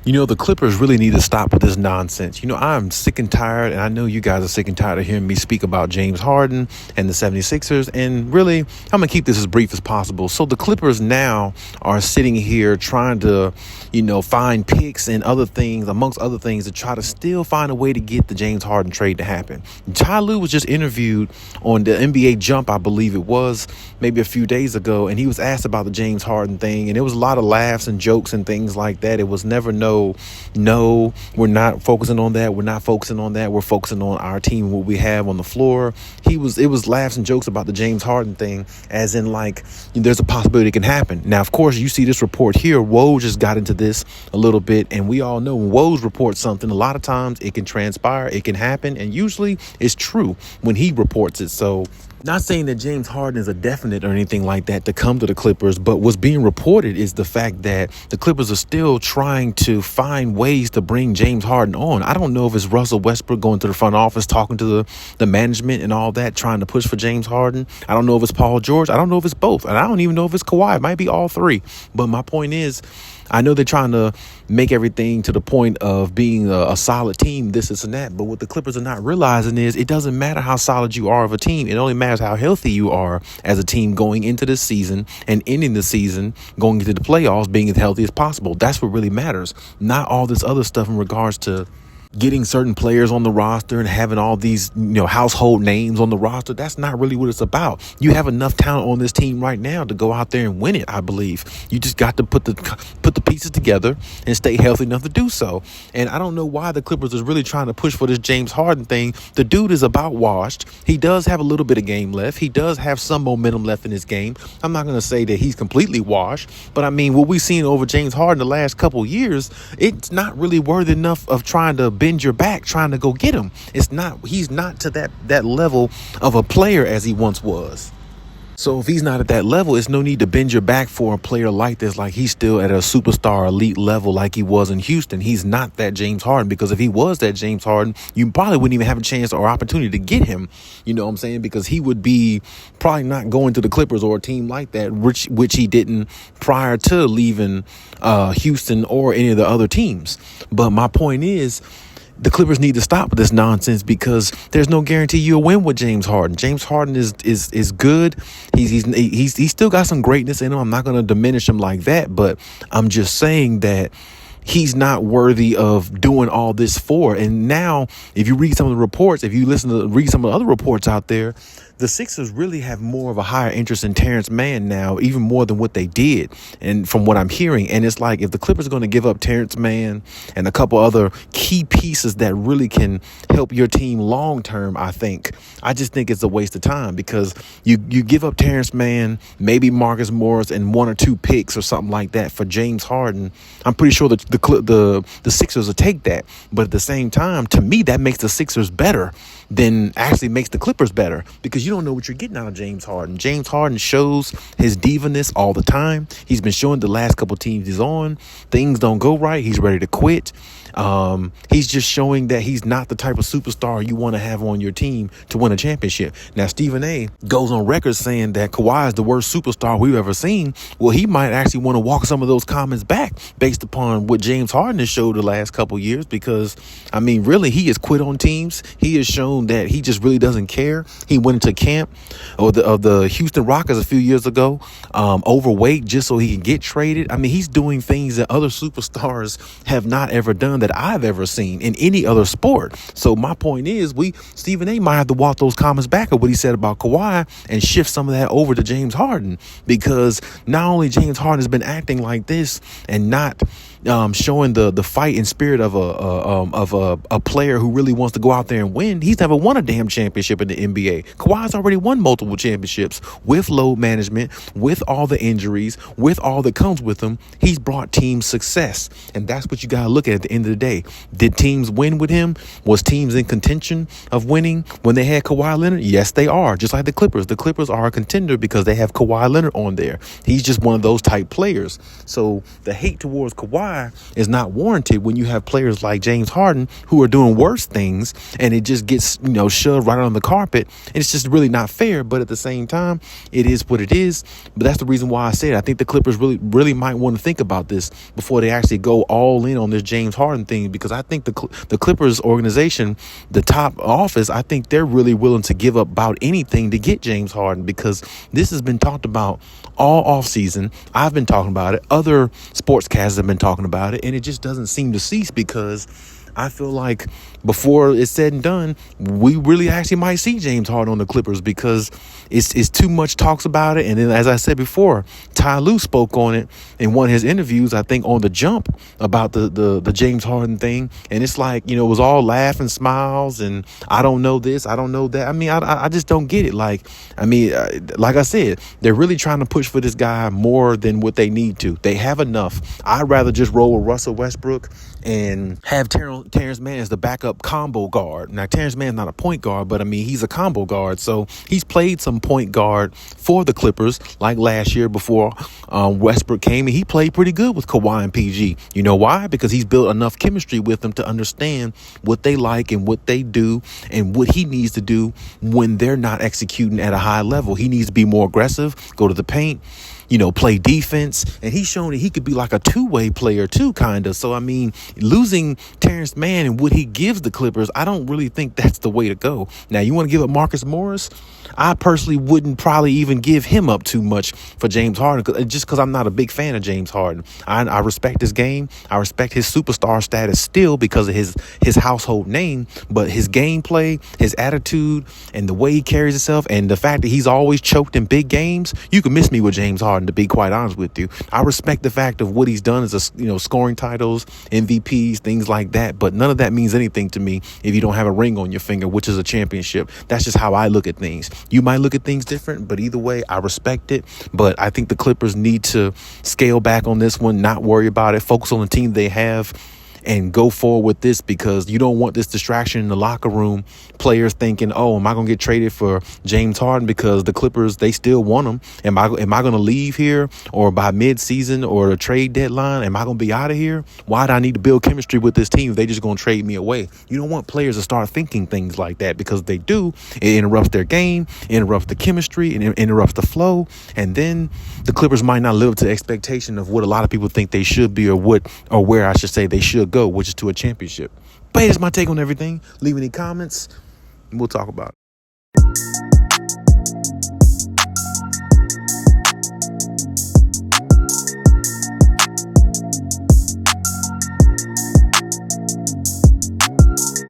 You know, the Clippers really need to stop with this nonsense. You know, I'm sick and tired, and I know you guys are sick and tired of hearing me speak about James Harden and the 76ers. And really, I'm going to keep this as brief as possible. So the Clippers now are sitting here trying to, find picks and other things, amongst other things, to try to still find a way to get the James Harden trade to happen. Ty Lue was just interviewed on the NBA Jump, I believe it was, maybe a few days ago, and he was asked about the James Harden thing, and it was a lot of laughs and jokes and things like that. It was never no, we're not focusing on that. We're not focusing on that. We're focusing on our team, what we have on the floor. It was laughs and jokes about the James Harden thing, as in like there's a possibility it can happen. Now, of course, you see this report here. Woj just got into this a little bit, and we all know when Woj reports something, a lot of times it can transpire, it can happen, and usually it's true when he reports it. So, not saying that James Harden is a definite or anything like that to come to the Clippers, but what's being reported is the fact that the Clippers are still trying to find ways to bring James Harden on. I don't know if it's Russell Westbrook going to the front office, talking to the management and all that, trying to push for James Harden. I don't know if it's Paul George. I don't know if it's both. And I don't even know if it's Kawhi. It might be all three. But my point is, I know they're trying to make everything to the point of being a solid team, this and that. But what the Clippers are not realizing is it doesn't matter how solid you are of a team. It only matters how healthy you are as a team going into this season and ending the season, going into the playoffs, being as healthy as possible. That's what really matters. Not all this other stuff in regards to getting certain players on the roster and having all these, household names on the roster. That's not really what it's about. You have enough talent on this team right now to go out there and win it, I believe. You just got to put the pieces together and stay healthy enough to do so. And I don't know why the Clippers is really trying to push for this James Harden thing. The dude is about washed. He does have a little bit of game left. He does have some momentum left in his game. I'm not going to say that he's completely washed, but I mean, what we've seen over James Harden the last couple of years, it's not really worthy enough of trying to bend your back trying to go get him. He's not to that level of a player as he once was. So if he's not at that level, it's no need to bend your back for a player like this, like he's still at a superstar elite level like he was in Houston. He's not that James Harden, because if he was that James Harden, you probably wouldn't even have a chance or opportunity to get him. You know what I'm saying? Because he would be probably not going to the Clippers or a team like that, which he didn't prior to leaving Houston or any of the other teams. But my point is, the Clippers need to stop with this nonsense, because there's no guarantee you'll win with James Harden. James Harden is good. He's still got some greatness in him. I'm not going to diminish him like that, but I'm just saying that he's not worthy of doing all this for. And now, if you read some of the reports, if you read some of the other reports out there, the Sixers really have more of a higher interest in Terrence Mann now, even more than what they did. And from what I'm hearing, and it's like if the Clippers are going to give up Terrence Mann and a couple other key pieces that really can help your team long term, I just think it's a waste of time, because you give up Terrence Mann, maybe Marcus Morris, and one or two picks or something like that for James Harden. I'm pretty sure that the Sixers will take that. But at the same time, to me, that makes the Sixers better than actually makes the Clippers better, because you don't know what you're getting out of James Harden. James Harden shows his diva-ness all the time. He's been showing the last couple teams he's on. Things don't go right. He's ready to quit. He's just showing that he's not the type of superstar you want to have on your team to win a championship. Now, Stephen A. goes on record saying that Kawhi is the worst superstar we've ever seen. Well, he might actually want to walk some of those comments back based upon what James Harden has showed the last couple years, because, I mean, really, he has quit on teams. He has shown that he just really doesn't care. He went into camp of the Houston Rockets a few years ago, overweight just so he can get traded. I mean, he's doing things that other superstars have not ever done, that I've ever seen in any other sport. So my point is, Stephen A. might have to walk those comments back of what he said about Kawhi and shift some of that over to James Harden, because not only James Harden has been acting like this and not showing the fight and spirit of a player who really wants to go out there and win. He's never won a damn championship in the NBA. Kawhi's already won multiple championships with load management, with all the injuries, with all that comes with them. He's brought teams success, and that's what you got to look at the end of the day. Did teams win with him? Was teams in contention of winning when they had Kawhi Leonard? Yes, they are. Just like the Clippers. The Clippers are a contender because they have Kawhi Leonard on there. He's just one of those type players. So the hate towards Kawhi Kawhi is not warranted when you have players like James Harden who are doing worse things, and it just gets, shoved right on the carpet. And it's just really not fair. But at the same time, it is what it is. But that's the reason why I said I think the Clippers really might want to think about this before they actually go all in on this James Harden thing, because I think the Clippers organization, the top office, I think they're really willing to give up about anything to get James Harden, because this has been talked about all offseason. I've been talking about it. Other sportscasters have been talking about it, and it just doesn't seem to cease, because I feel like before it's said and done, we really actually might see James Harden on the Clippers, because it's too much talks about it. And then, as I said before, Ty Lue spoke on it in one of his interviews, I think on The Jump, about the James Harden thing. And it's like, it was all laugh and smiles and I don't know this, I don't know that. I mean, I just don't get it. Like I said, they're really trying to push for this guy more than what they need to. They have enough. I'd rather just roll with Russell Westbrook and have Terrence Mann as the backup combo guard. Now, Terrence Mann's not a point guard, but I mean, he's a combo guard. So he's played some point guard for the Clippers, like last year before Westbrook came, and he played pretty good with Kawhi and PG. You know why? Because he's built enough chemistry with them to understand what they like and what they do and what he needs to do when they're not executing at a high level. He needs to be more aggressive, go to the paint, play defense. And he's shown that he could be like a two-way player too, kind of. So, I mean, losing Terrence Mann and what he gives the Clippers, I don't really think that's the way to go. Now, you want to give up Marcus Morris? I personally wouldn't probably even give him up too much for James Harden, just because I'm not a big fan of James Harden. I respect his game. I respect his superstar status still because of his household name, but his gameplay, his attitude, and the way he carries himself, and the fact that he's always choked in big games, you can miss me with James Harden, to be quite honest with you. I respect the fact of what he's done as scoring titles, MVPs, things like that, but none of that means anything to me if you don't have a ring on your finger, which is a championship. That's just how I look at things. You might look at things different, but either way, I respect it. But I think the Clippers need to scale back on this one, not worry about it, focus on the team they have, and go forward with this, because you don't want this distraction in the locker room. Players thinking, oh, am I going to get traded for James Harden because the Clippers, they still want him? Am I going to leave here, or by mid-season or a trade deadline, am I going to be out of here? Why do I need to build chemistry with this team if they just going to trade me away? You don't want players to start thinking things like that, because if they do, it interrupts their game, interrupts the chemistry, and it interrupts the flow. And then the Clippers might not live up to the expectation of what a lot of people think they should be, or where I should say they should go, which is to a championship. But it's my take on everything. Leave any comments, and we'll talk about it.